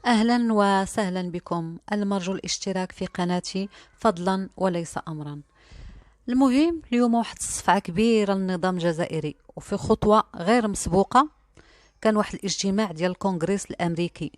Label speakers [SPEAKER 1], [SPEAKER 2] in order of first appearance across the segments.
[SPEAKER 1] أهلا وسهلا بكم. المرجو الاشتراك في قناتي فضلا وليس أمرا. المهم اليوم واحد الصفعة كبيرة للنظام الجزائري، وفي خطوة غير مسبوقة. كان واحد الاجتماع ديال الكونغرس الأمريكي،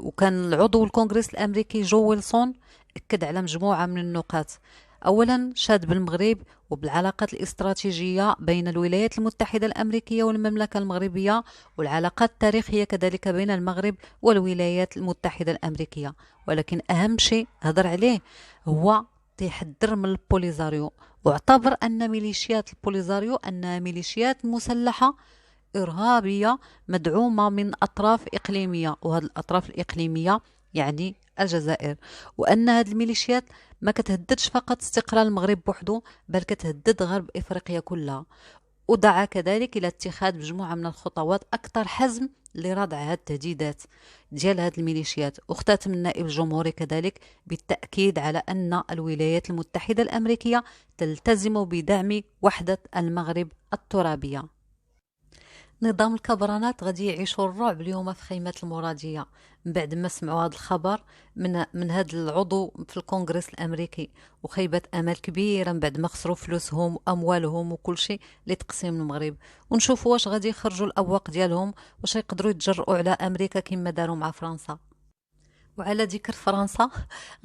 [SPEAKER 1] وكان العضو الكونغرس الأمريكي جو ويلسون أكد على مجموعة من النقاط. أولا شاد بالمغرب وبالعلاقات الاستراتيجية بين الولايات المتحدة الأمريكية والمملكة المغربية، والعلاقات التاريخية كذلك بين المغرب والولايات المتحدة الأمريكية. ولكن أهم شيء هضر عليه هو تيحذر من البوليزاريو، واعتبر أن ميليشيات البوليزاريو أنها ميليشيات مسلحة إرهابية مدعومة من أطراف إقليمية، وهذه الأطراف الإقليمية يعني الجزائر، وأن هذه الميليشيات ما كتهددش فقط استقرار المغرب بوحده، بل كتهدد غرب إفريقيا كلها. ودعا كذلك إلى اتخاذ مجموعة من الخطوات أكثر حزم لردع هذه التهديدات ديال هذه الميليشيات. واختتم النائب الجمهوري كذلك بالتأكيد على أن الولايات المتحدة الأمريكية تلتزم بدعم وحدة المغرب الترابية. نظام الكبرانات غادي يعيشوا الرعب اليوم في خيمة المرادية من بعد ما سمعوا هذا الخبر من هذا العضو في الكونغرس الأمريكي، وخيبة أمل كبيرة من بعد ما خسروا فلوسهم وأموالهم وكل شيء لتقسيم المغرب. ونشوفوا واش غادي يخرجوا الأواق ديالهم، واش يقدروا يتجرؤوا على أمريكا كما داروا مع فرنسا. وعلى ذكر فرنسا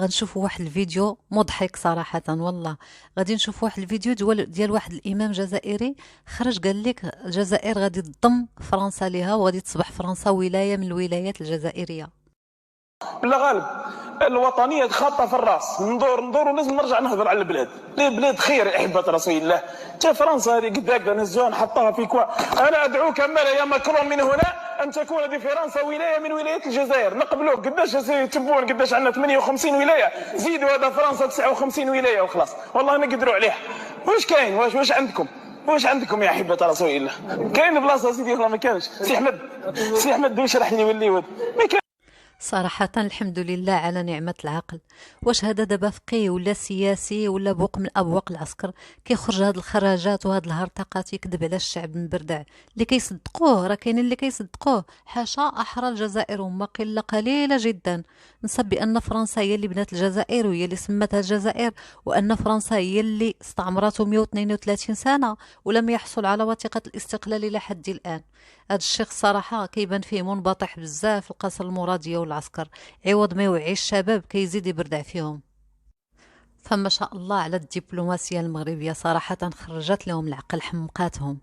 [SPEAKER 1] غنشوفوا واحد الفيديو مضحك صراحة، والله غادي نشوفوا واحد الفيديو ديال واحد الإمام جزائري خرج قال لك الجزائر غادي تضم فرنسا ليها، وغادي تصبح فرنسا ولاية من الولايات الجزائرية.
[SPEAKER 2] بالغالب الوطنيه خاطه في الراس، ندور ولازم نرجع نهضر على البلاد. البلاد خير يا احبه رسول الله. تا فرنسا هذه قد هكذا نهزوها نحطها في كوا. انا ادعوك يا ماكرون من هنا ان تكون هذه فرنسا ولايه من ولايات الجزائر. نقبلوك قداش تبون، قداش عندنا 58 ولايه، زيدوا هذا فرنسا 59 ولايه وخلاص، والله نقدروا عليها. واش كاين؟ واش عندكم؟ واش عندكم يا احبه رسول الله؟ كاين بلاصه سيدي والله ما كانش. سي احمد واش راح نولي ما كان.
[SPEAKER 1] صراحة الحمد لله على نعمة العقل. واش هذا دابا فقيه ولا سياسي ولا بوق من أبواق العسكر كيخرج هاد الخراجات وهاد الهرطقات يكذب على الشعب المبردع اللي كيصدقوه؟ راه كاينين اللي كيصدقوه. حاشا أحرى الجزائر هما قلة قليلة جدا. نصب بأن فرنسا هي اللي بنات الجزائر وهي اللي سمتها الجزائر، وأن فرنسا هي اللي استعمرته 132 سنة ولم يحصل على وثيقة الاستقلال إلى حد الآن. هذا الشيخ صراحة كيبان فيه منبطح بزاف في القصر المرادية والعسكر، عوض ما يوعي الشباب كيزيد يبردع فيهم. فما شاء الله على الدبلوماسية المغربية، صراحة خرجت لهم العقل، حمقاتهم.